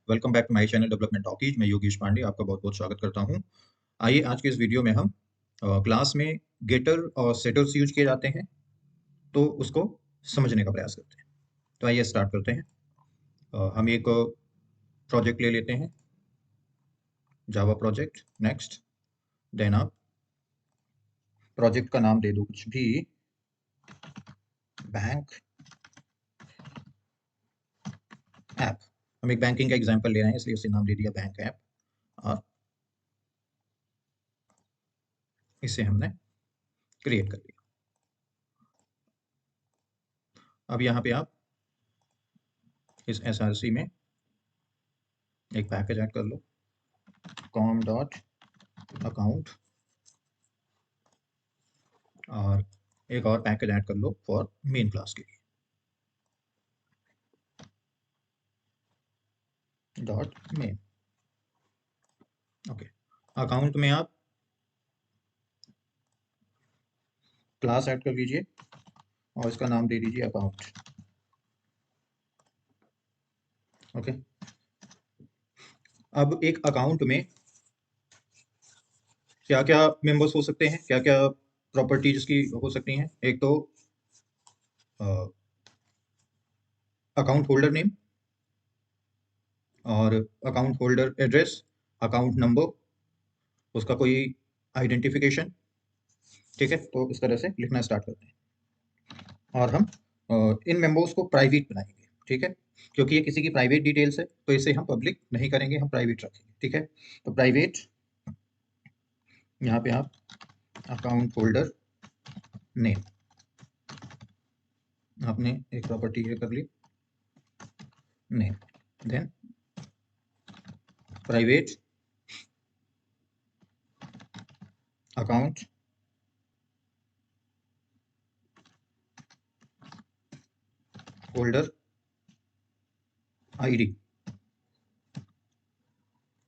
Welcome back to my channel development talkies. मैं योगेश पांडे आपका बहुत बहुत स्वागत करता हूं। आइए आज के इस वीडियो में हम क्लास में गेटर और सेटर्स यूज किए जाते हैं तो उसको समझने का प्रयास करते हैं। तो आइए स्टार्ट करते हैं। हम एक प्रोजेक्ट ले लेते हैं, जावा प्रोजेक्ट। नेक्स्ट, देन आप प्रोजेक्ट का नाम दे दो कुछ भी, बैंक ऐप। हम एक बैंकिंग का एग्जाम्पल ले रहे हैं इसलिए उसे नाम दे दिया बैंक ऐप, और इसे हमने क्रिएट कर लिया। अब यहाँ पे आप इस SRC में एक पैकेज ऐड कर लो, com.account, और एक और पैकेज ऐड कर लो फॉर मेन क्लास के लिए, डॉट मेन। ओके, अकाउंट में आप क्लास ऐड कर लीजिए और इसका नाम दे दीजिए अकाउंट। ओके, अब एक अकाउंट में क्या क्या मेंबर्स हो सकते हैं, क्या क्या प्रॉपर्टीज इसकी हो सकती हैं। एक तो अकाउंट होल्डर नेम और account holder address, account number, उसका कोई आइडेंटिफिकेशन। ठीक है, तो इस तरह से लिखना स्टार्ट करते हैं और हम इन मेंबर्स को प्राइवेट बनाएंगे। ठीक है, क्योंकि ये किसी की प्राइवेट डिटेल्स है तो इसे हम पब्लिक नहीं करेंगे, हम प्राइवेट रखेंगे। ठीक है, तो प्राइवेट, यहाँ पे आप अकाउंट होल्डर नेम, आपने एक प्रॉपर्टी ये कर ली, name, then private account holder ID,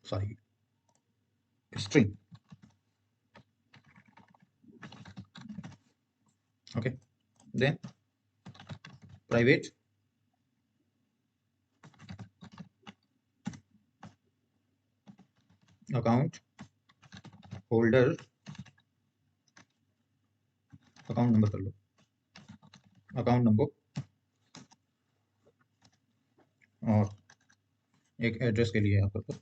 sorry string. Okay, then private account holder, account number कर लो, अकाउंट नंबर, और एक एड्रेस के लिए आप कर दो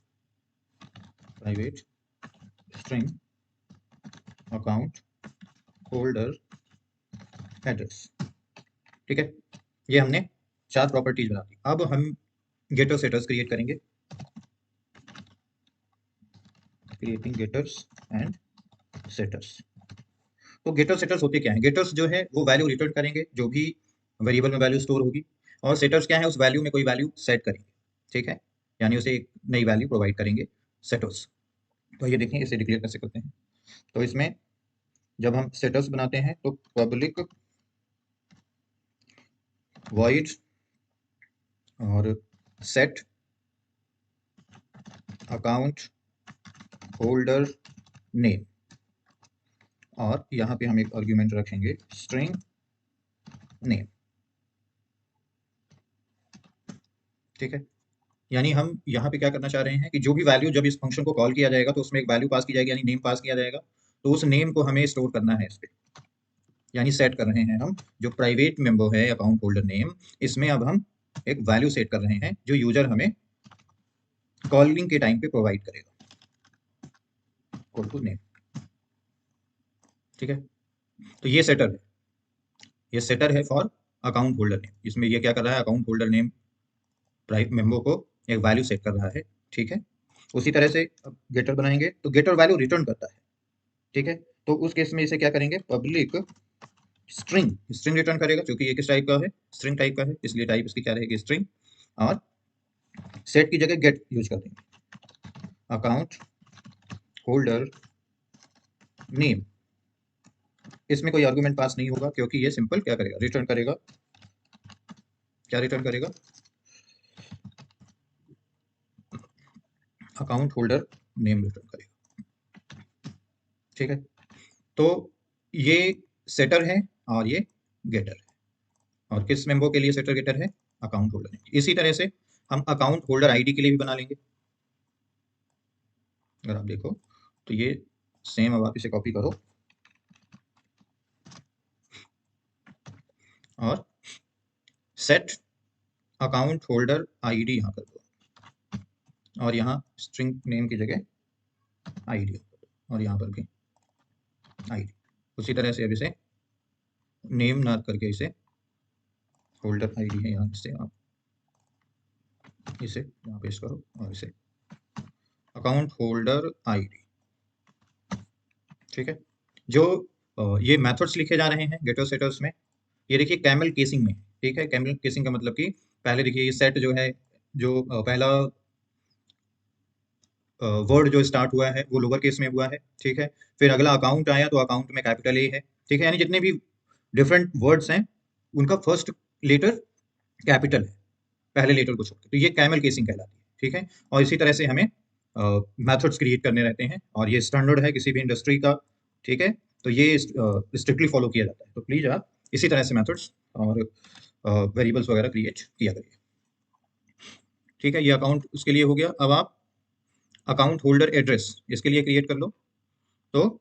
private string account holder address. ठीक है, ये हमने 4 प्रॉपर्टीज बना दी। अब हम गेटर सेटर्स क्रिएट करेंगे, क्रिएटिंग गेटर्स एंड सेटर्स। तो गेटर सेटर्स होते क्या हैं? गेटर्स जो है वो वैल्यू रिटर्न करेंगे, जो भी वेरिएबल में वैल्यू स्टोर होगी, और सेटर्स क्या है, उस वैल्यू में कोई वैल्यू सेट करेंगे। ठीक है, यानी उसे एक नई वैल्यू प्रोवाइड करेंगे, सेटर्स। तो ये देखें इसे डिक्लेयर कैसे करते हैं। तो इसमें जब हम सेटर्स बनाते हैं तो पब्लिक वॉइड और सेट अकाउंट होल्डर नेम, और यहाँ पे हम एक आर्ग्यूमेंट रखेंगे स्ट्रिंग नेम। ठीक है, यानी हम यहाँ पे क्या करना चाह रहे हैं कि जो भी वैल्यू, जब इस फंक्शन को कॉल किया जाएगा तो उसमें एक वैल्यू पास की जाएगी, यानी नेम पास किया जाएगा। तो उस नेम को हमें स्टोर करना है इस पे, यानी सेट कर रहे हैं हम जो प्राइवेट मेंबर है अकाउंट होल्डर नेम, इसमें अब हम एक वैल्यू सेट कर रहे हैं जो यूजर हमें कॉलिंग के टाइम पे प्रोवाइड करेगा, इक्वल टू नेम। ठीक है, तो ये सेटर है, ये सेटर है फॉर अकाउंट होल्डर नेम। इसमें ये क्या कर रहा है, account holder name private member को एक वैल्यू सेट कर रहा है। ठीक है, उसी तरह से अब गेटर बनाएंगे तो गेटर वैल्यू रिटर्न करता है। ठीक है, तो उस केस में इसे क्या करेंगे, पब्लिक स्ट्रिंग, स्ट्रिंग रिटर्न करेगा, क्योंकि ये किस टाइप का है, स्ट्रिंग टाइप का है, इसलिए टाइप इसकी क्या रहेगी, स्ट्रिंग। और सेट की जगह गेट यूज कर देंगे, अकाउंट होल्डर नेम। इसमें कोई आर्गुमेंट पास नहीं होगा क्योंकि ये सिंपल क्या करेगा, रिटर्न करेगा, क्या रिटर्न करेगा, अकाउंट होल्डर नेम रिटर्न करेगा। ठीक है, तो ये सेटर है और ये गेटर है, और किस मेंबर के लिए सेटर गेटर है, अकाउंट होल्डर है। इसी तरह से हम अकाउंट होल्डर आईडी के लिए भी बना लेंगे। अगर आप देखो तो ये सेम, अब आप इसे कॉपी करो और सेट अकाउंट होल्डर आईडी यहाँ कर दो, और यहाँ स्ट्रिंग नेम की जगह आईडी, और यहाँ पर भी आईडी। उसी तरह से अब इसे नेम ना करके इसे होल्डर आईडी है, यहाँ से आप इसे यहाँ पेस्ट करो और इसे अकाउंट होल्डर आईडी। ठीक है, जो ये मेथड्स लिखे जा रहे हैं गेटर सेटर्स में, ये देखिए कैमल केसिंग में। ठीक है, कैमल केसिंग का मतलब कि पहले देखिए ये सेट जो है, जो पहला वर्ड जो स्टार्ट हुआ है वो लोअर केस में हुआ है। ठीक है, फिर अगला अकाउंट आया तो अकाउंट में कैपिटल ए है। ठीक है, यानी जितने भी डिफरेंट वर्ड्स हैं उनका फर्स्ट लेटर कैपिटल है पहले लेटर को छोड़ के, तो ये कैमल केसिंग कहलाती है। ठीक है, और इसी तरह से हमें मेथड्स क्रिएट करने रहते हैं, और ये स्टैंडर्ड है किसी भी इंडस्ट्री का। ठीक है, तो ये स्ट्रिक्टली फॉलो किया जाता है। तो प्लीज आप इसी तरह से मेथड्स और वेरिएबल्स वगैरह क्रिएट किया करिए। ठीक है, ये अकाउंट उसके लिए हो गया। अब आप अकाउंट होल्डर एड्रेस इसके लिए क्रिएट कर लो, तो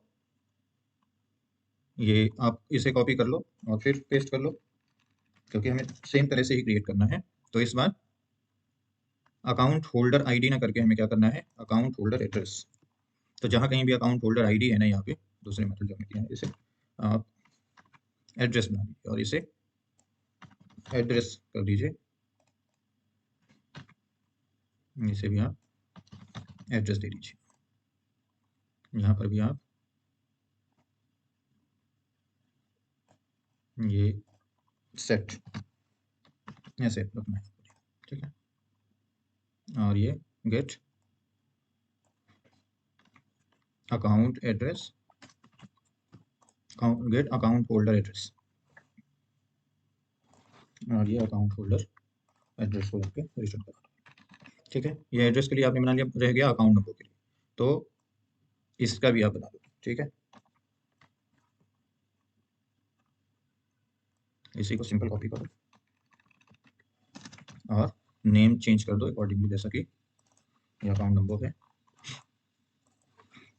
ये आप इसे कॉपी कर लो और फिर पेस्ट कर लो, क्योंकि हमें सेम तरह से ही क्रिएट करना है। तो इस बार अकाउंट होल्डर आईडी ना करके हमें क्या करना है, अकाउंट होल्डर एड्रेस। तो जहाँ कहीं भी अकाउंट होल्डर आईडी है ना, यहाँ पे दूसरे मेथड जो हमने किया है, इसे आप एड्रेस बना दीजिए और इसे एड्रेस कर दीजिए, इसे भी आप एड्रेस दे दीजिए। यहाँ पर भी आप ये सेट ऐसे रखना है। ठीक है, और ये gate account address, gate account holder address, और ये अकाउंट होल्डर एड्रेस को जाके रिटर्न करो। ठीक है, ये एड्रेस के लिए आपने बना लिया, रह गया अकाउंट नंबर के लिए, तो इसका भी आप बना दो। ठीक है, इसी को सिंपल कॉपी करो और नेम चेंज कर दो अकॉर्डिंगली, जैसा कि ये अकाउंट नंबर है।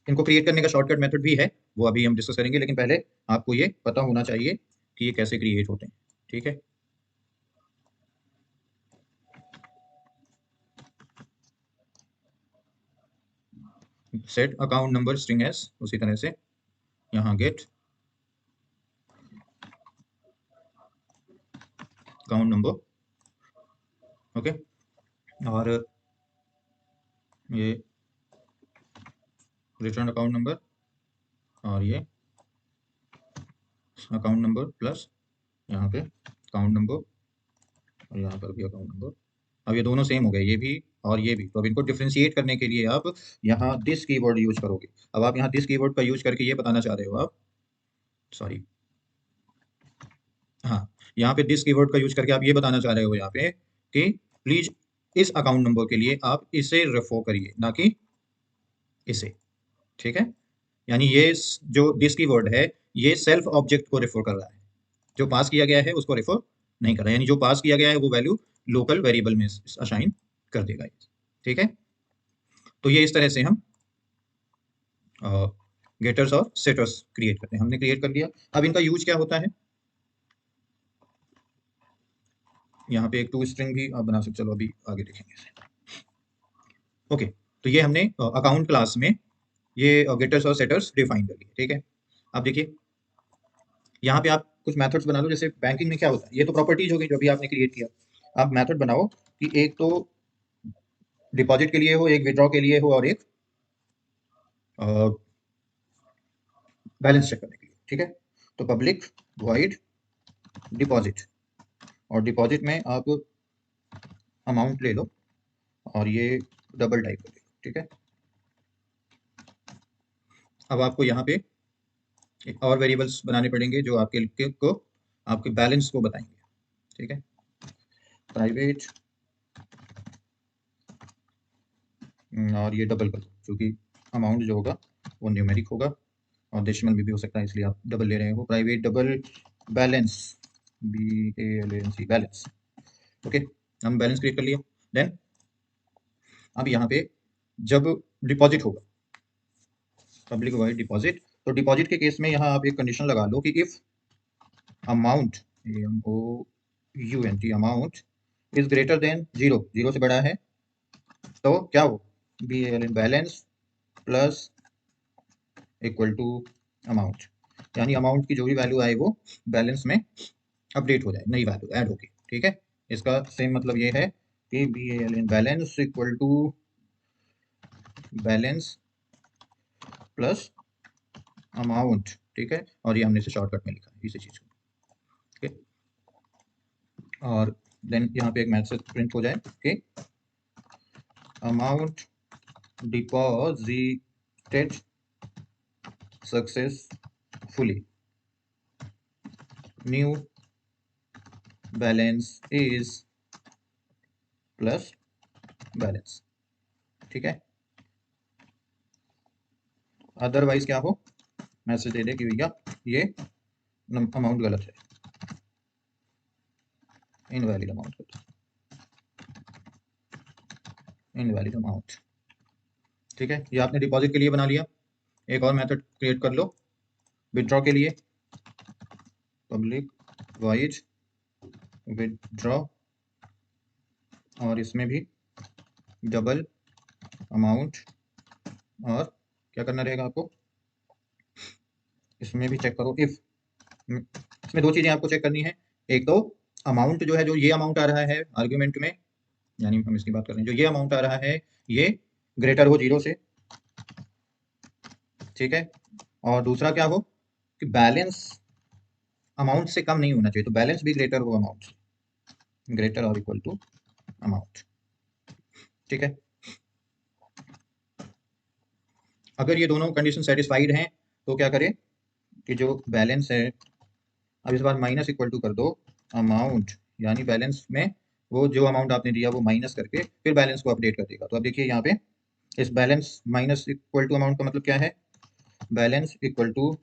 इनको क्रिएट करने का शॉर्टकट मेथड भी है, वो अभी हम डिस्कस करेंगे, लेकिन पहले आपको ये पता होना चाहिए कि ये कैसे क्रिएट होते हैं। ठीक है, set account number string S, उसी तरह से यहाँ गेट अकाउंट नंबर। ओके, और ये रिटर्न अकाउंट नंबर, और ये अकाउंट नंबर प्लस यहाँ पे अकाउंट नंबर, और यहाँ पर भी अकाउंट नंबर। अब ये दोनों सेम हो गए, ये भी और ये भी। तो अब इनको डिफ्रेंशिएट करने के लिए आप यहाँ दिस कीवर्ड यूज करोगे। अब आप यहाँ दिस कीवर्ड का यूज करके ये बताना चाह रहे हो आप, सॉरी, हाँ, यहाँ पे दिस कीवर्ड का यूज करके आप ये बताना चाह रहे हो यहाँ पे कि प्लीज इस अकाउंट नंबर के लिए आप इसे रेफर करिए, ना कि इसे। ठीक है, यानी ये जो दिस कीवर्ड है ये सेल्फ ऑब्जेक्ट को रेफर कर रहा है, जो पास किया गया है उसको रेफर नहीं कर रहा है, यानी जो पास किया गया है वो वैल्यू लोकल वेरिएबल में असाइन कर देगा। ठीक है, तो ये इस तरह से हम गेटर्स और सेटर्स क्रिएट करते हैं। हमने क्रिएट कर दिया, अब इनका यूज क्या होता है, यहाँ पे एक टू स्ट्रिंग भी आप बना सकते, चलो अभी आगे देखेंगे इसे। ओके, तो ये हमने अकाउंट क्लास में ये गेटर्स और सेटर्स डिफाइन कर लिए। ठीक है, अब देखिए यहाँ पे आप कुछ मेथड्स बना लो, जैसे बैंकिंग में क्या होता है, ये तो प्रॉपर्टीज हो गई जो भी आपने क्रिएट किया। आप मेथड बनाओ कि एक तो डिपॉजिट के लिए हो, एक विड्रॉ के लिए हो, और एक बैलेंस चेक करने के लिए। ठीक है, तो पब्लिक वॉइड डिपॉजिट, और डिपॉजिट में आप अमाउंट ले लो और ये डबल टाइप कर लो। ठीक है, अब आपको यहाँ पे एक और वेरिएबल्स बनाने पड़ेंगे जो आपके बैलेंस को बताएंगे। ठीक है, प्राइवेट, और ये डबल कर दो, क्योंकि अमाउंट जो होगा वो न्यूमेरिक होगा और डेसिमल में भी हो सकता है, इसलिए आप डबल ले रहे हो। Private double balance, BALANC balance. Okay, हम बैलेंस क्रिएट कर लिया। देन अब यहाँ पे जब डिपॉजिट होगा, पब्लिक वॉइड डिपॉजिट, तो डिपॉजिट के केस में यहाँ आप एक कंडीशन लगा लो कि if amount AMOUNT amount is greater than 0, 0 से बड़ा है, तो क्या हो, BALN balance plus equal to amount, यानी अमाउंट की जो भी वैल्यू आए वो बैलेंस में अपडेट हो जाए, नई वैल्यू ऐड होगी। ठीक है, इसका सेम मतलब ये है कि BALN balance equal to balance plus amount. ठीक है, और ये हमने इसे शॉर्टकट में लिखा है इसी चीज को। ठीक है, और देन यहाँ पे एक मैसेज प्रिंट हो जाए कि amount deposited successfully, new balance is plus balance. ठीक है, अदरवाइज क्या हो, मैसेज दे दे कि भैया ये अमाउंट गलत है, इनवैलिड अमाउंट, इनवैलिड अमाउंट। ठीक है, ये आपने डिपॉजिट के लिए बना लिया। एक और मेथड क्रिएट कर लो विथड्रॉ के लिए, पब्लिक वॉइड विथड्रॉ, और इसमें भी डबल अमाउंट, और क्या करना रहेगा आपको, इसमें भी चेक करो इफ, इसमें दो चीजें आपको चेक करनी है। एक तो अमाउंट जो है, जो ये अमाउंट आ रहा है आर्ग्यूमेंट में, यानी हम इसकी बात कर रहे हैं, जो ये अमाउंट आ रहा है ये ग्रेटर हो 0 से। ठीक है, और दूसरा क्या हो कि बैलेंस अमाउंट से कम नहीं होना चाहिए, तो बैलेंस भी ग्रेटर हो अमाउंट से, ग्रेटर और इक्वल टू अमाउंट। ठीक है, अगर ये दोनों कंडीशन सेटिस्फाइड हैं तो क्या करें कि जो बैलेंस है, अब इस बार माइनस इक्वल टू कर दो अमाउंट, यानी बैलेंस में वो जो अमाउंट आपने दिया वो माइनस करके फिर बैलेंस को अपडेट कर देगा। तो अब देखिए यहाँ पे इस balance minus equal to amount का मतलब क्या है, balance equal to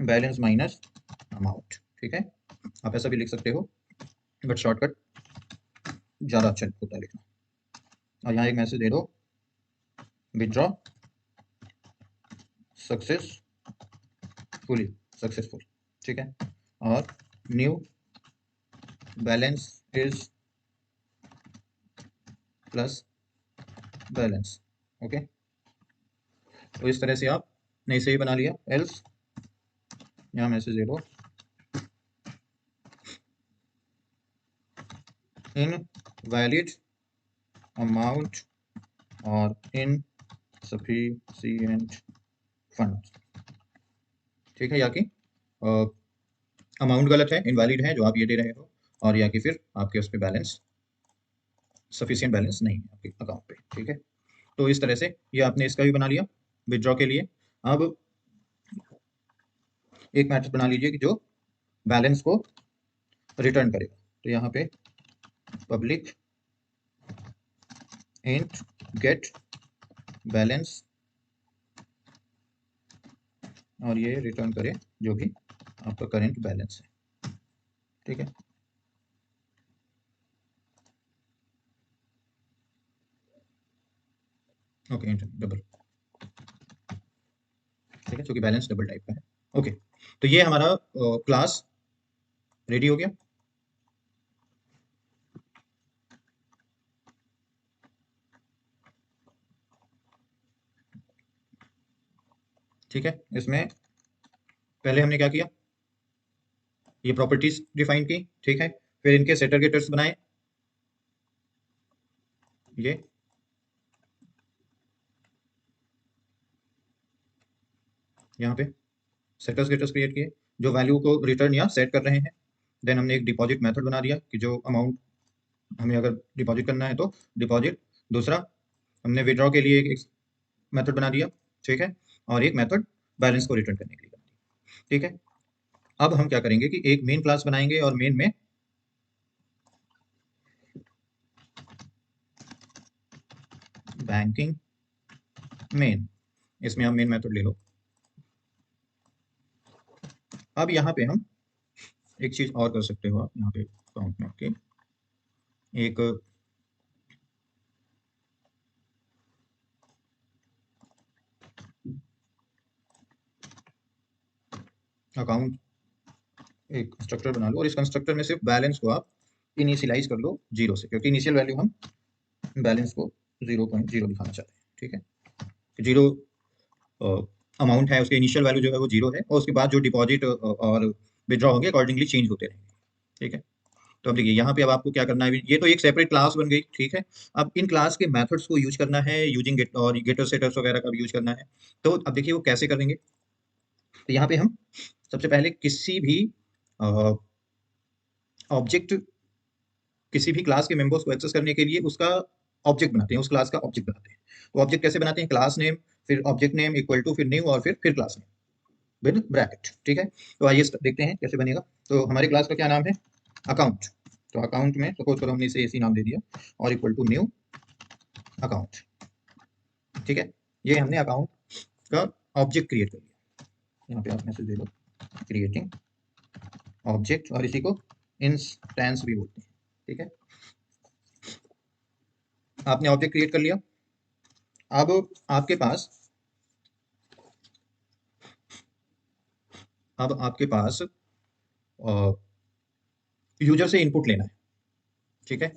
balance minus amount. ठीक है, आप ऐसा भी लिख सकते हो, बट शॉर्टकट ज़्यादा अच्छा होता है लिखना। और यहाँ एक मैसेज दे दो, विथड्रॉ सक्सेसफुली, सक्सेसफुल। ठीक है, और new balance is plus balance. Okay, तो इस तरह से आपने इसे ही बना लिया। एल्स यहाँ मैसेज दे दो, इन वैलिड अमाउंट और इन सफिशिएंट फंड। ठीक है, या कि अमाउंट गलत है, इनवैलिड है जो आप ये दे रहे हो, और या कि फिर आपके उस पर बैलेंस सफिशिएंट बैलेंस नहीं है आपके अकाउंट पे। ठीक है, तो इस तरह से ये आपने इसका भी बना लिया विथड्रॉ के लिए। अब एक मैथड बना लीजिए कि जो बैलेंस को रिटर्न करेगा। तो यहाँ पे पब्लिक इंट गेट बैलेंस, और ये रिटर्न करे जो भी आपका करेंट बैलेंस है। ठीक है, ओके, इंट डबल। ठीक है, क्योंकि बैलेंस डबल टाइप का है। ओके, तो ये हमारा क्लास रेडी हो गया। ठीक है, इसमें पहले हमने क्या किया, ये प्रॉपर्टीज डिफाइन की। ठीक है, फिर इनके सेटर गेटर्स बनाए, ये यहाँ पे सेटर्स गेटर्स क्रिएट किए जो वैल्यू को रिटर्न या सेट कर रहे हैं। देन हमने एक डिपॉजिट मेथड बना दिया कि जो अमाउंट हमें अगर डिपॉजिट करना है तो डिपॉजिट। दूसरा हमने विड्रॉ के लिए एक मेथड बना दिया। ठीक है, और एक मेथड बैलेंस को रिटर्न करने के लिए बना दिया। ठीक है, अब हम क्या करेंगे कि एक मेन क्लास बनाएंगे, और मेन में बैंकिंग मेन, इसमें हम मेन मेथड ले लो। अब यहाँ पे हम एक चीज और कर सकते हो, आप यहाँ पे अकाउंट में आपके एक अकाउंट एक कंस्ट्रक्टर बना लो और इस कंस्ट्रक्टर में सिर्फ बैलेंस को आप इनिशियलाइज कर लो 0 से, क्योंकि इनिशियल वैल्यू हम बैलेंस को 0.0 दिखाना चाहते हैं। ठीक है, 0 अमाउंट है, उसके इनिशियल वैल्यू जो है वो 0 है, और उसके बाद जो डिपॉजिट और विड्रॉ होंगे अकॉर्डिंगली चेंज होते रहेंगे। ठीक है, तो अब देखिए यहाँ पे अब आपको क्या करना है, ये तो एक सेपरेट क्लास बन गई। ठीक है, अब इन क्लास के मेथड्स को यूज करना है, यूजिंग गेट और गेटर सेटर्स वगैरह का भी यूज करना है। तो अब देखिए वो कैसे करेंगे। तो यहाँ पे हम सबसे पहले किसी भी ऑब्जेक्ट, किसी भी क्लास के मेंबर्स को एक्सेस करने के लिए उसका ऑब्जेक्ट बनाते हैं, उस क्लास का ऑब्जेक्ट बनाते हैं। तो ऑब्जेक्ट कैसे बनाते हैं, क्लास नेम, फिर ऑब्जेक्ट नेम इक्वल टू, फिर न्यू, और फिर क्लास नेम विद ब्रैकेट। ठीक है, तो आइए देखते हैं कैसे बनेगा। तो हमारे क्लास का क्या नाम है, अकाउंट। तो अकाउंट में सपोज करो हमने इसे ऐसी नाम दे दिया, और इक्वल टू न्यू अकाउंट। ठीक है, ये हमने अकाउंट का ऑब्जेक्ट क्रिएट कर लिया। यहाँ पे आप मैसेज दे दो क्रिएटिंग ऑब्जेक्ट, और इसी को इंस्टेंस भी बोलते हैं। ठीक है, आपने ऑब्जेक्ट क्रिएट कर लिया। अब आपके पास अब आपके पास यूजर से इनपुट लेना है। ठीक है,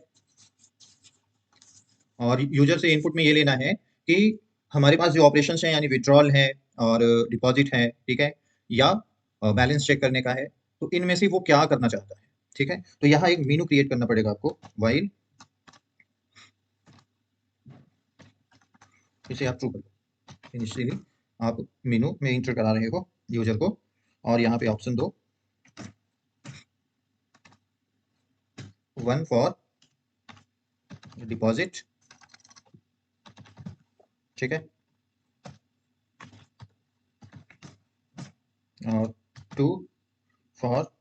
और यूजर से इनपुट में ये लेना है कि हमारे पास जो ऑपरेशन है, यानी विड्रॉल है और डिपॉजिट है, ठीक है, या बैलेंस चेक करने का है, तो इनमें से वो क्या करना चाहता है। ठीक है, तो यहाँ एक मीनू क्रिएट करना पड़ेगा आपको, वाइल, इसे आप ट्रू कर लो। इनिशियली आप मीनू में इंटर करा रहे हो यूजर को, और यहाँ पे ऑप्शन दो 1 फॉर डिपॉजिट। ठीक है, और 2 फॉर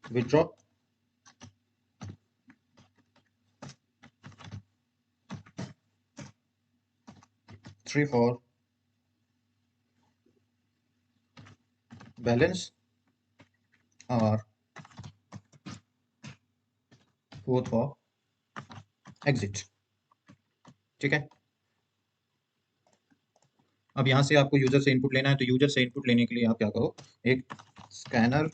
विड्रॉ, 3 फॉर बैलेंस, और 4 फॉर एग्जिट। ठीक है, अब यहाँ से आपको यूजर से इनपुट लेना है, तो यूजर से इनपुट लेने के लिए आप क्या करो, एक scanner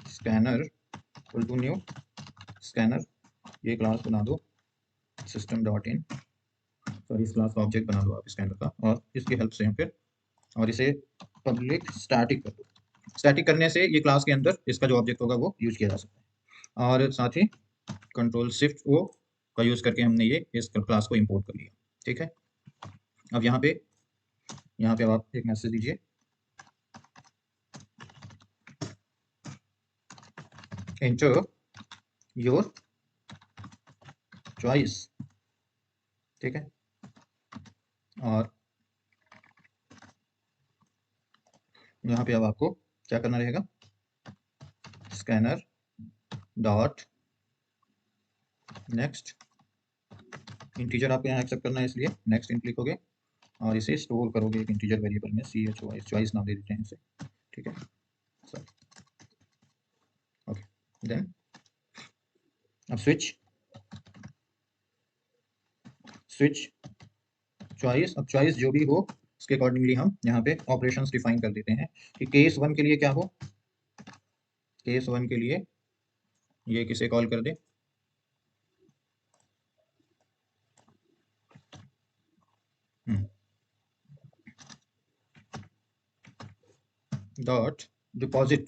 scanner equal to new scanner, ये क्लास बना दो सिस्टम डॉट इन, सॉरी इस क्लास का ऑब्जेक्ट बना दो आप स्कैनर का, और इसकी हेल्प से हम फिर, और इसे पब्लिक स्टैटिक कर दो। स्टैटिक करने से ये क्लास के अंदर इसका जो ऑब्जेक्ट होगा वो यूज किया जा सकता है, और साथ ही कंट्रोल शिफ्ट ओ का यूज करके हमने ये इस क्लास को इंपोर्ट कर लिया। ठीक है, अब यहाँ पे अब आप एक मैसेज दीजिए, एंटर योर चॉइस। ठीक है, और यहाँ पे अब आपको क्या करना रहेगा, स्कैनर डॉट नेक्स्ट, इंटीजर आपको यहाँ एक्सेप्ट करना है, इसलिए नेक्स्ट इन लिखोगे, और इसे स्टोर करोगे एक इंटीजर वेरिएबल में, सी एच वाई, चॉइस नाम दे देते हैं इसे। ठीक है, ओके, देन अब स्विच चॉइस, अब चॉइस जो भी हो उसके अकॉर्डिंगली हम यहाँ पे ऑपरेशंस डिफाइन कर देते हैं कि केस 1 के लिए क्या हो, केस 1 के लिए ये किसे कॉल कर दे, डॉट डिपॉजिट,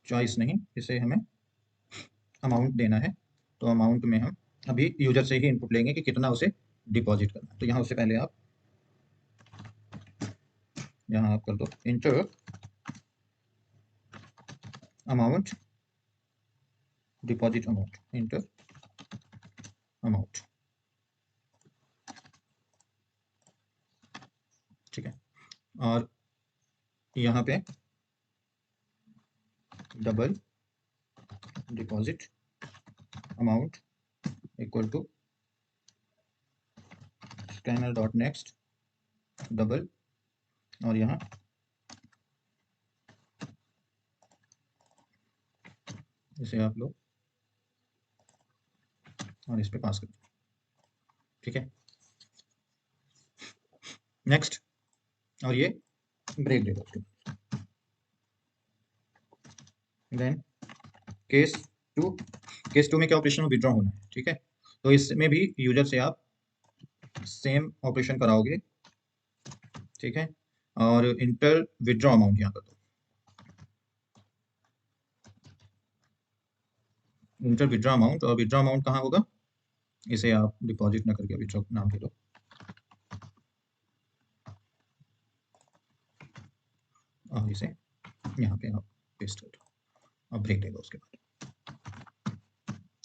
चॉइस नहीं, इसे हमें अमाउंट देना है, तो अमाउंट में हम अभी यूजर से ही इनपुट लेंगे कि कितना उसे डिपॉजिट करना है। तो यहाँ उससे पहले आप यहाँ आप कर दो enter amount, deposit amount, enter amount. ठीक है, और यहाँ पे double deposit amount equal to scanner dot next double, और यहाँ इसे आप लो और इस पे पास कर दो। ठीक है, नेक्स्ट, और ये ब्रेक दे दो उसके बाद। Then case two, case two में क्या ऑपरेशन हो, विड्रॉ होना है, ठीक है। तो इसमें भी यूजर से आप सेम ऑपरेशन कराओगे, ठीक है। और इंटर विड्रॉ अमाउंट यहाँ कर दो, इंटर विड्रॉ अमाउंट। और विड्रॉ अमाउंट कहाँ होगा, इसे आप डिपॉजिट ना करके विड्रॉ नाम दे दो, और इसे यहाँ पे आप पेस्ट कर दो, अब ब्रेक देगा उसके बाद,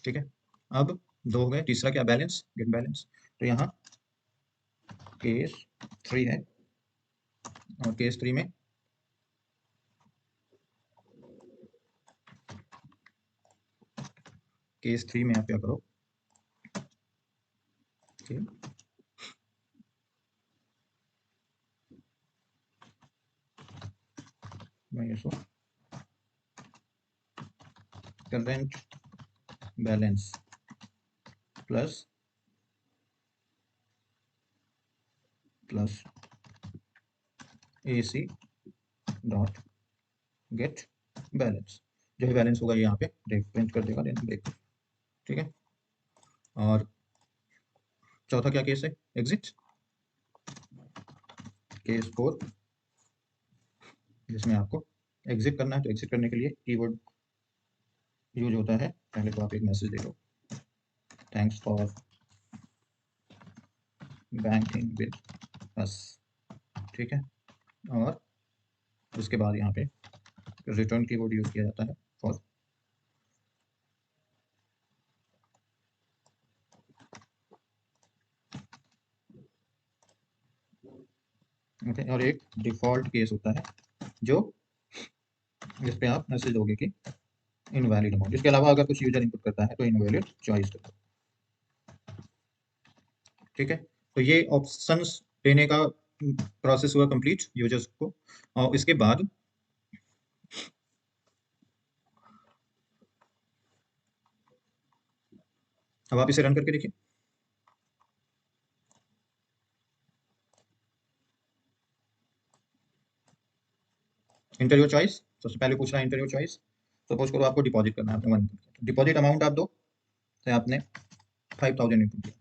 ठीक है। अब दो हो गए, तीसरा क्या, बैलेंस, गेट बैलेंस। तो यहाँ केस थ्री है, और केस थ्री में आप क्या करो, ठीक, मैं इसको current balance plus plus AC dot gate balance, जो भी बैलेंस होगा ये यहाँ पे प्रिंट कर देगा, देन ब्रेक, ठीक है। और चौथा क्या केस है, एग्जिट, केस फोर, जिसमें आपको एग्जिट करना है। तो एग्जिट करने के लिए कीवर्ड यूज होता है, पहले तो आप एक मैसेज दे दो, thanks for banking with us, ठीक है। और उसके बाद यहाँ पे रिटर्न कीवर्ड यूज किया जाता है फॉर, ओके। और एक डिफॉल्ट केस होता है जो, जिस पे आप मैसेज दोगे कि इनवैलिड अमाउंट। इसके अलावा अगर कुछ यूजर इनपुट करता है तो इनवैलिड चॉइस कर दो, ठीक है। तो ये ऑप्शंस देने का प्रोसेस हुआ कंप्लीट यूजर्स को। और इसके बाद अब आप इसे रन करके देखिए, इंटर योर चॉइस। सबसे पहले पूछ रहा है इंटर योर चॉइस। सपोज करो आपको डिपॉजिट करना है, आपने 1 डिपॉजिट अमाउंट आप दो, तो आपने 5000 इनपुट दिया,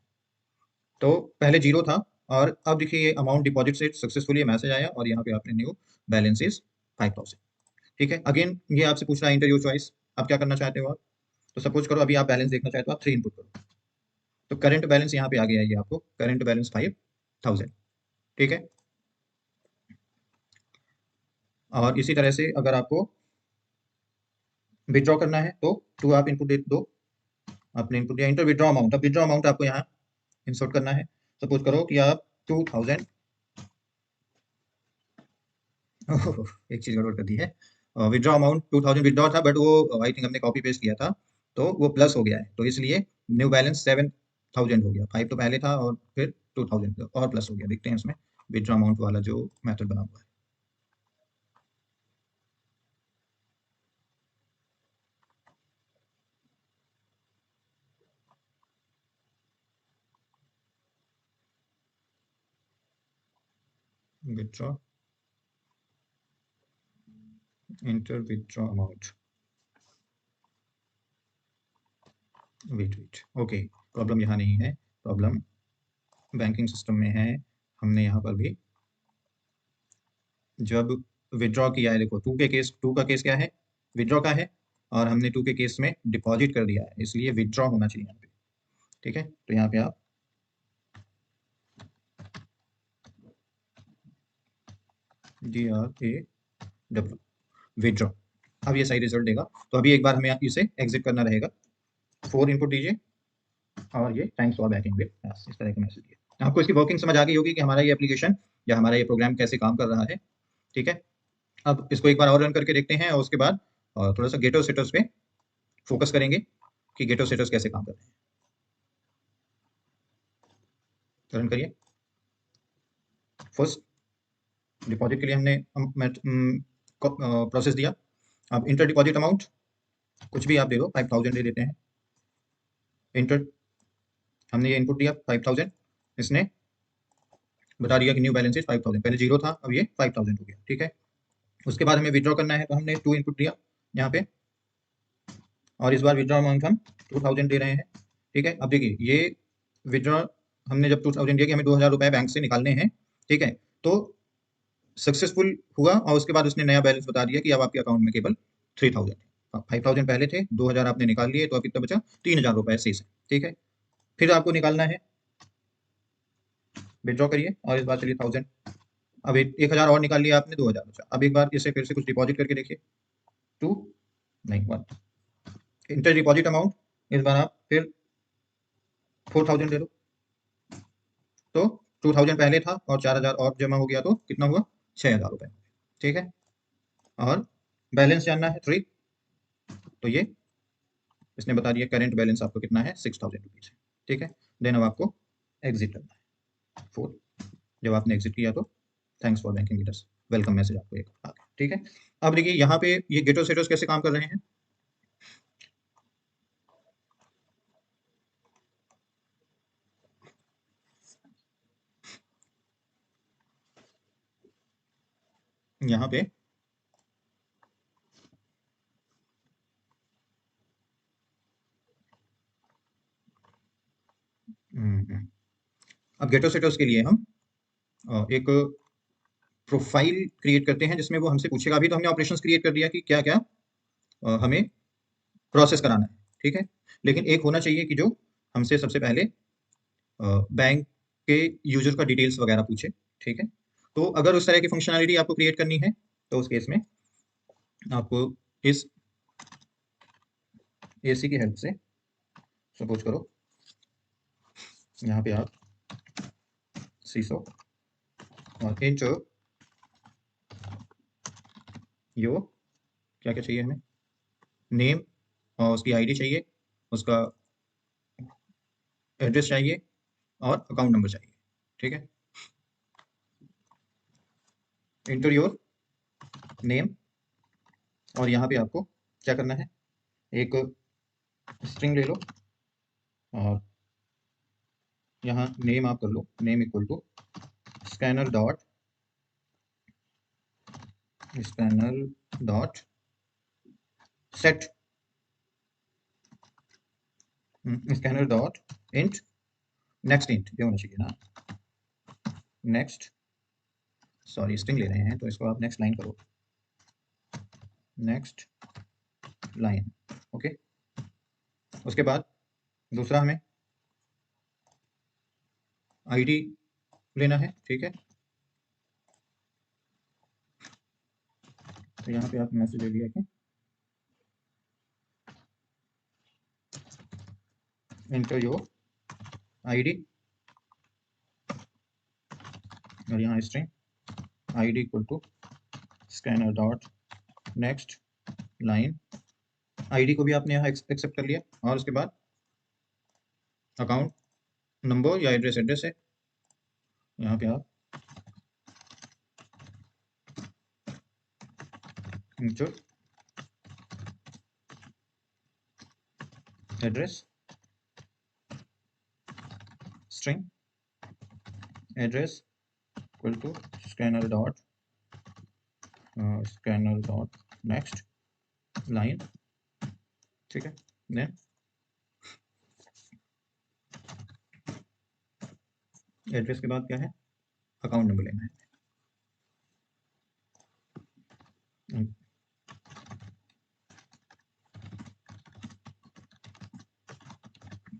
तो पहले जीरो था, और अब देखिए ये अमाउंट डिपॉजिट से सक्सेसफुली मैसेज आया, और यहाँ पे आपने न्यू बैलेंस इज 5000, ठीक है। अगेन ये आपसे पूछ रहा है इंटर योर चॉइस, आप क्या करना चाहते हो आप। तो सपोज करो अभी आप बैलेंस देखना चाहते हो, आप 3 इनपुट करो, तो करंट बैलेंस यहाँ पे आ गया है, ये आपको करंट बैलेंस 5000, ठीक है। और इसी तरह से अगर आपको विड्रॉ करना है तो टू आप इनपुट दे दो, आपने इनपुट दिया इंटर विड्रॉ अमाउंट। अब विड्रॉ अमाउंट आपको यहाँ इंसर्ट करना है। सपोज करो कि आप 2000 एक चीज गड़बड़ कर दी है, विड्रॉ अमाउंट 2000 विड्रॉ था, बट वो आई थिंक हमने कॉपी पेस्ट किया था, तो वो प्लस हो गया है, तो इसलिए न्यू बैलेंस 7000 हो गया, 5 तो पहले था और फिर 2000 और प्लस हो गया। देखते हैं इसमें विड्रॉ अमाउंट वाला जो मेथड बना हुआ है, withdraw enter withdraw amount, wait wait, okay. Problem यहाँ नहीं है, प्रॉब्लम बैंकिंग सिस्टम में है। हमने यहाँ पर भी जब विड्रॉ किया है, देखो टू का केस क्या है, विड्रॉ का है, और हमने टू के केस में डिपॉजिट कर दिया है, इसलिए विड्रॉ होना चाहिए यहाँ पे, ठीक है। तो यहाँ पे आप DRAW विड्रॉ, अब ये सही रिजल्ट देगा। तो अभी एक बार हमें इसे एग्जिट करना रहेगा, 4 इनपुट दीजिए, और ये thanks for banking with us, इस तरह का मैसेज दिया। आपको इसकी वर्किंग समझ आ गई होगी कि हमारा ये एप्लीकेशन या हमारा ये प्रोग्राम कैसे काम कर रहा है, ठीक है। अब इसको एक बार और रन करके देखते हैं, और उसके बाद थोड़ा सा गेटो सेटर्स पे फोकस करेंगे कि गेटो सेटर्स कैसे काम कर रहे हैं। रन करिए। फर्स्ट डिपॉजिट के लिए हमने प्रोसेस दिया। अब इंटर डिपॉजिट अमाउंट कुछ भी आप दे दो, 5000 दे देते हैं। इंटर, हमने ये इनपुट दिया 5000, इसने बता दिया कि न्यू बैलेंस इज 5000, पहले जीरो था, अब ये 5000 हो गया, ठीक है। उसके बाद हमें विड्रॉ करना है, तो हमने 2 इनपुट दिया यहाँ पे, और इस बार विड्रॉ अमाउंट हम 2000 दे रहे हैं। ठीक है, अब देखिए ये विड्रॉ हमने जब 2000 दिया कि हमें 2000 रुपए बैंक से निकालने हैं, ठीक है, तो सक्सेसफुल हुआ और उसके बाद उसने नया बैलेंस बता दिया कि अब आपके अकाउंट में केवल 3000 है। 5000 पहले थे, 2000 आपने निकाल लिए, तो अब कितना बचा? 3000 रुपए शेष है। ठीक है, फिर आपको निकालना है, विड्रॉ करिए और इस बार चलिए 1000, अब 1000 और निकाल लिया आपने, 2000 बचा। अब एक बार इसे फिर से कुछ डिपॉजिट करके देखिए, 2 नहीं 1 इंटर डिपॉजिट अमाउंट, इस बार आप फिर 4000 दे दो, तो 2000 पहले था और 4000 और जमा हो गया, तो कितना हुआ? 6000 रुपए। ठीक है, और बैलेंस जानना है 3, तो ये इसने बता दिया करेंट बैलेंस आपको कितना है? 6000 रुपीज है। ठीक है, देन अब आपको एग्जिट करना है 4। जब आपने एग्जिट किया तो thanks for banking with us, welcome message आपको एक आ गया। ठीक है, अब देखिए यहाँ पे ये गेटो सेटोस कैसे काम कर रहे हैं। यहाँ पे अब गेटो सेटोस के लिए हम एक प्रोफाइल क्रिएट करते हैं, जिसमें वो हमसे पूछेगा। अभी तो हमने ऑपरेशंस क्रिएट कर दिया कि क्या क्या हमें प्रोसेस कराना है। ठीक है, लेकिन एक होना चाहिए कि जो हमसे सबसे पहले बैंक के यूजर का डिटेल्स वगैरह पूछे। ठीक है, तो अगर उस तरह की फंक्शनैलिटी आपको क्रिएट करनी है, तो उस केस में आपको इस एसी की हेल्प से, सपोज करो यहाँ पे आप सीसो और इंटर यो, क्या क्या चाहिए हमें? नेम, और उसकी आईडी चाहिए, उसका एड्रेस चाहिए और अकाउंट नंबर चाहिए। ठीक है, इंटर योर नेम, और यहाँ पे आपको क्या करना है? एक स्ट्रिंग ले लो और यहाँ नेम आप कर लो, name equal to scanner dot set, scanner dot int next, int ये होना चाहिए ना, नेक्स्ट, सॉरी स्ट्रिंग ले रहे हैं तो इसको आप नेक्स्ट लाइन करो, नेक्स्ट लाइन। ओके, उसके बाद दूसरा हमें आईडी लेना है। ठीक है, तो यहाँ पे आप मैसेज ले लिया कि एंटर योर आईडी, और यहाँ string ID equal to scanner dot next line. ID को भी आपने यहाँ एक्सेप्ट कर लिया, और उसके बाद अकाउंट नंबर या एड्रेस है, यहाँ पे आप enter address string address equal to scanner dot next line. ठीक है, देन एड्रेस के बाद क्या है? अकाउंट नंबर लेना है,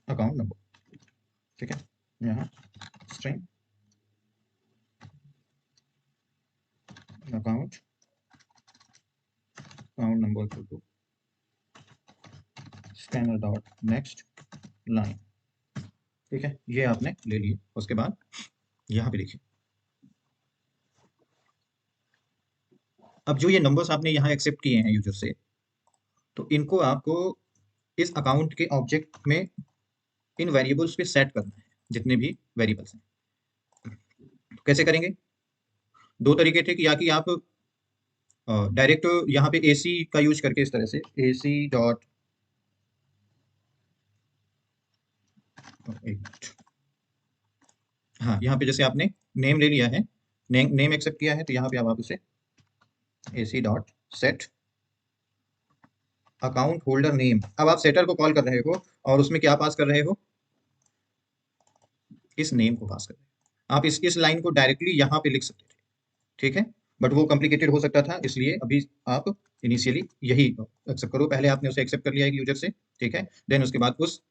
अकाउंट नंबर। ठीक है, यहाँ string account number equal to scanner dot next line. ठीक है, ये आपने ले लिए। उसके बाद यहाँ पे देखिए, अब जो ये नंबर्स आपने यहाँ एक्सेप्ट किए हैं यूजर से, तो इनको आपको इस अकाउंट के ऑब्जेक्ट में इन वेरिएबल्स पे सेट करना है, जितने भी वेरिएबल्स हैं। तो कैसे करेंगे? दो तरीके थे कि या कि आप डायरेक्ट यहाँ पे एसी का यूज करके, इस तरह से एसी डॉट, हाँ यहाँ पे जैसे आपने नेम ले लिया है, नेम एक्सेप्ट किया है, तो यहाँ पे आप उसे AC dot set account holder name. अब आप सेटर को कॉल कर रहे हो और उसमें क्या पास कर रहे हो, इस नेम को पास कर रहे हो। आप इस लाइन को डायरेक्टली यहाँ पे लिख सकते थे, ठीक है, बट वो कॉम्प्लिकेटेड हो सकता था, इसलिए अभी आप इनिशियली यही एक्सेप्ट करो। पहले आपने उसे एक्सेप्ट कर लिया एक यूजर से, ठीक है, देन उसके बाद उस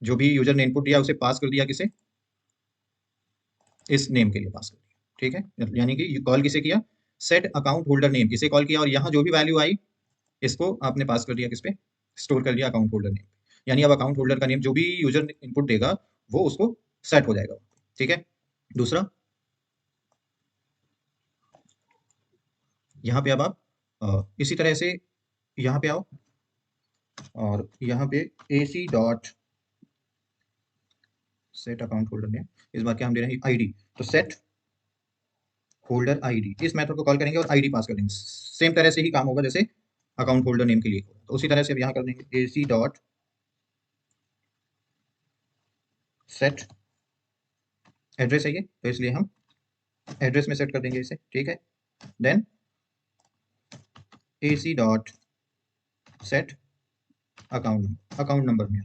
जो भी यूजर ने इनपुट दिया उसे पास कर दिया किसे, इस नेम के लिए पास कर दिया, ठीक है। यानी कि कॉल किसे किया, सेट अकाउंट होल्डर नेम किसे कॉल किया, और यहाँ जो भी वैल्यू आई इसको आपने पास कर दिया किस पे, स्टोर कर दिया अकाउंट होल्डर नेम। यानी अब अकाउंट होल्डर का नेम जो भी यूजर इनपुट देगा वो उसको सेट हो जाएगा, ठीक है। दूसरा, यहाँ पे अब आप इसी तरह से यहाँ पे आओ और यहाँ पे AC dot set account holder name, इस बार क्या हम दे रहे हैं आईडी, तो सेट होल्डर आईडी, इस मेथड को कॉल करेंगे और आईडी पास कर देंगे। सेम तरह से ही काम होगा जैसे अकाउंट होल्डर नेम के लिए होगा, तो उसी तरह से अब यहाँ कर देंगे AC डॉट सेट एड्रेस है ये, तो इसलिए हम एड्रेस में सेट कर देंगे इसे, ठीक है। Then AC dot set account number में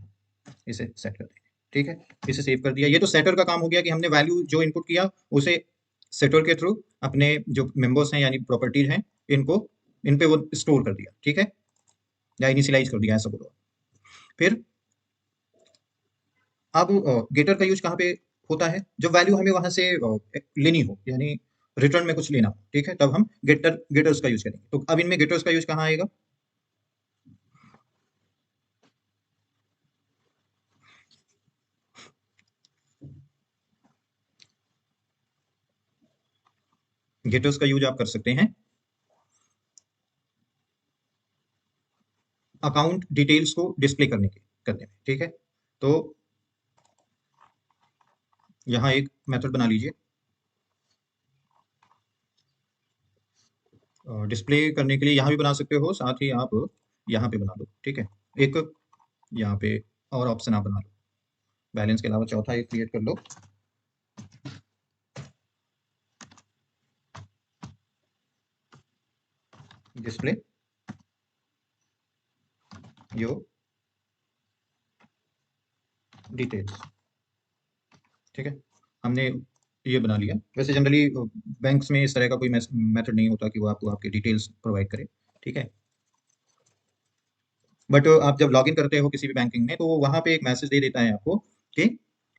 इसे सेट कर देंगे, ठीक है। इसे सेव कर दिया। ये तो सेटर का काम हो गया कि हमने वैल्यू जो इनपुट किया उसे सेटर के थ्रू अपने जो मेंबर्स हैं यानी प्रॉपर्टीज हैं इनको इन पे वो स्टोर कर दिया, ठीक है, या इनिशियलाइज कर दिया ऐसा बोलो। फिर अब गेटर का यूज कहाँ पे होता है, जब वैल्यू हमें वहां से लेनी हो, यानी रिटर्न में कुछ लेना हो, ठीक है, तब हम गेटर्स का यूज करेंगे। तो अब इनमें गेटर्स का यूज कहाँ आएगा, गेटर्स का यूज आप कर सकते हैं अकाउंट डिटेल्स को डिस्प्ले करने में, ठीक है। तो यहाँ एक मेथड बना लीजिए डिस्प्ले करने के लिए, यहाँ भी बना सकते हो, साथ ही आप यहाँ पे बना दो, ठीक है। एक यहाँ पे और ऑप्शन आप बना लो, बैलेंस के अलावा चौथा एक क्रिएट कर लो, डिस्प्ले योर डिटेल्स, ठीक है। हमने ये बना लिया। वैसे जनरली बैंक्स में इस तरह का कोई मेथड नहीं होता कि वो आपको आपके डिटेल्स प्रोवाइड करे, ठीक है। बट आप जब लॉगिन करते हो किसी भी बैंकिंग में तो वो वहाँ पे एक मैसेज दे देता है आपको कि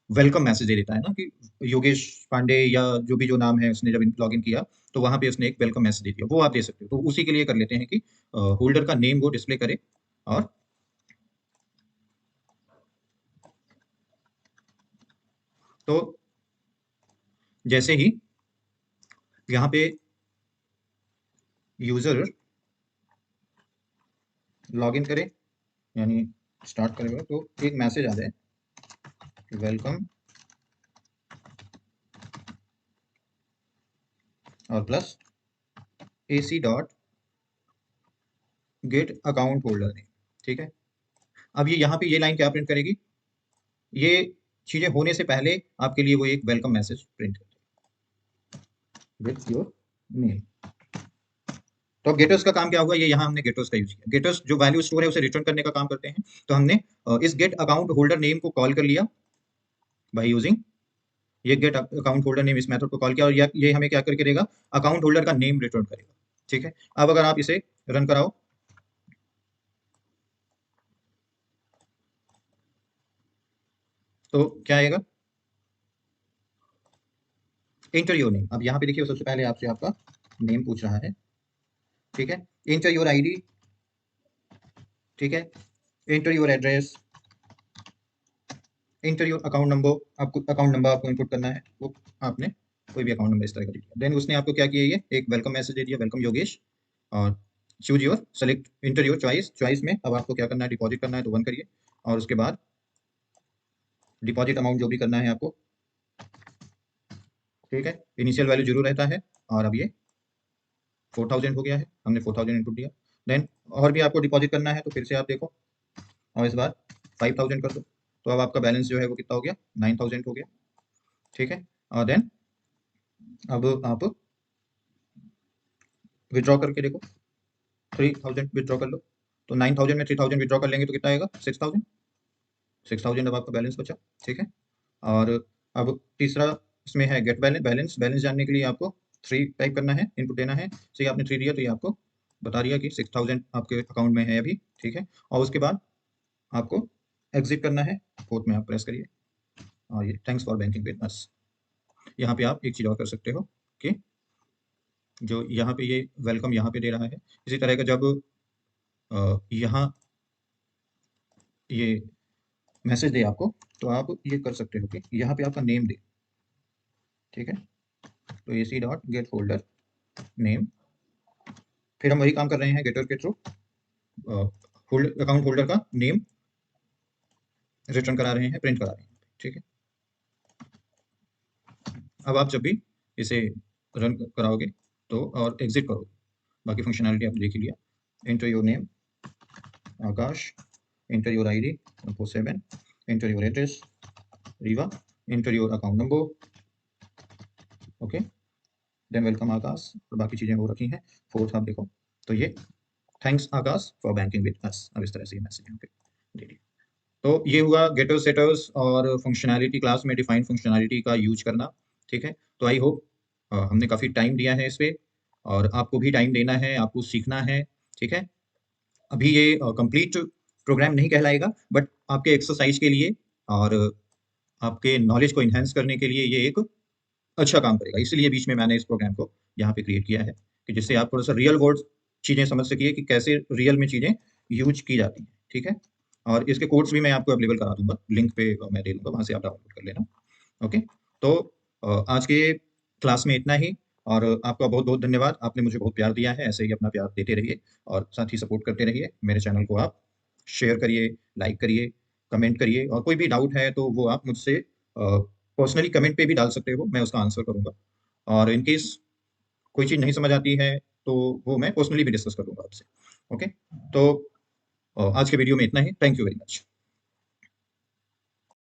वेलकम मैसेज दे देता है ना, कि योगेश पांडे या जो भी जो नाम है उसने जब लॉगिन किया तो वहाँ पे उसने एक वेलकम मैसेज दे दिया, वो आप दे सकते हो। तो उसी के लिए कर लेते हैं कि होल्डर का नेम वो डिस्प्ले करे, और तो जैसे ही यहाँ पे यूजर लॉगिन करे यानी स्टार्ट करेगा तो एक मैसेज आ जाए वेलकम और plus AC dot gate account holder name, ठीक है। अब ये यहाँ पे ये लाइन क्या प्रिंट करेगी, ये चीजें होने से पहले आपके लिए वो एक वेलकम मैसेज प्रिंट करती है विथ योर नेम। तो अब गेटर्स का काम क्या होगा, ये यहाँ हमने गेटर्स का यूज किया। गेटर्स जो वैल्यू स्टोर है उसे रिटर्न करने का काम करते हैं, तो हमने इस गेट अकाउंट होल्डर नेम को कॉल कर लिया बाय यूजिंग ये गेट अकाउंट होल्डर नेम, इस मेथड को कॉल किया, और ये हमें क्या करके देगा, अकाउंट होल्डर का नेम रिटर्न करेगा, ठीक है। अब अगर आप इसे रन कराओ तो क्या आएगा, इंटर योर नेम। अब यहाँ पे देखिए सबसे पहले आपसे आपका नेम पूछ रहा है, ठीक है, इंटर योर आईडी, ठीक है, inter your address, inter your account number, आपको अकाउंट नंबर आपको इनपुट करना है, वो आपने कोई भी अकाउंट नंबर इस तरह का दे दिया। देन उसने आपको क्या किया, ये एक वेलकम मैसेज दे दिया, वेलकम योगेश, और choose your select inter your choice, choice में अब आपको क्या करना है, डिपॉजिट करना है तो 1 करिए, और उसके बाद डिपॉजिट अमाउंट जो भी करना है आपको, ठीक है, इनिशियल वैल्यू जीरो रहता है, और अब ये 4000 हो गया है, हमने 4000 इनपुट दिया। देन और भी आपको डिपॉजिट करना है तो फिर से आप देखो और इस बार 5000 कर दो, तो अब आपका बैलेंस जो है वो कितना हो गया, 9000 हो गया, ठीक है। और देन अब आप विड्रॉ करके देखो, 3000 विड्रॉ कर लो, तो 9000 में 3000 विड्रॉ कर लेंगे तो कितना आएगा? 6000 अब आपका बैलेंस बचा। ठीक है, और अब तीसरा इसमें है गेट बैलेंस। बैलेंस जानने के लिए आपको 3 टाइप करना है, इनपुट देना है। सही, आपने 3 दिया तो ये आपको बता दिया कि 6000 आपके अकाउंट में है अभी। ठीक है, और उसके बाद आपको एग्जिट करना है। फोर्थ में आप प्रेस करिए और ये thanks for banking with us. यहाँ पे आप एक चीज़ और कर सकते हो कि जो यहाँ पे ये वेलकम यहाँ पे दे रहा है, इसी तरह का जब यहाँ ये मैसेज दे आपको, तो आप ये कर सकते हो कि यहाँ पे आपका नेम दे। ठीक है, तो A C dot get folder name. फिर हम वही काम कर रहे हैं गेटर के थ्रू, अकाउंट होल्डर का नेम रिटर्न करा रहे हैं, प्रिंट करा रहे हैं। ठीक है, अब आप जब भी इसे रन कराओगे तो और एग्जिट करोगे, बाकी फंक्शनैलिटी आपने देख ही लिया। Enter your name Akash, enter your ID 147, enter your address Riva, enter your account number, okay, then welcome Akash, और बाकी चीज़ें हो रखी हैं। फोर्थ आप देखो तो ये thanks Akash for banking with us. अब इस तरह से ये मैसेज यहाँ पे दे दिया। तो ये हुआ गेटर्स सेटर्स और फंक्शनैलिटी, क्लास में डिफाइंड फंक्शनैलिटी का यूज करना। ठीक है, तो आई होप हमने काफ़ी टाइम दिया है इस पे, और आपको भी टाइम देना है, आपको सीखना है। ठीक है, अभी ये कंप्लीट प्रोग्राम नहीं कहलाएगा, बट आपके एक्सरसाइज के लिए और आपके नॉलेज को इन्हेंस करने के लिए ये एक अच्छा काम करेगा। इसलिए बीच में मैंने इस प्रोग्राम को यहाँ पे क्रिएट किया है कि जिससे आप थोड़ा सा रियल वर्ल्ड चीज़ें समझ सकिए कि कैसे रियल में चीज़ें यूज की जाती हैं। ठीक है, और इसके कोड्स भी मैं आपको अवेलेबल करा दूंगा, लिंक पे मैं दे दूंगा, वहाँ से आप डाउनलोड कर लेना। ओके, तो आज के क्लास में इतना ही, और आपका बहुत बहुत धन्यवाद। आपने मुझे बहुत प्यार दिया है, ऐसे ही अपना प्यार देते रहिए और साथ ही सपोर्ट करते रहिए। मेरे चैनल को आप शेयर करिए, लाइक करिए, कमेंट करिए, और कोई भी डाउट है तो वो आप मुझसे पर्सनली कमेंट पे भी डाल सकते हो, मैं उसका आंसर करूँगा। और इन केस कोई चीज़ नहीं समझ आती है तो वो मैं पर्सनली भी डिस्कस कर लूँगा आपसे। ओके, तो आज के वीडियो में इतना ही। Thank you very much.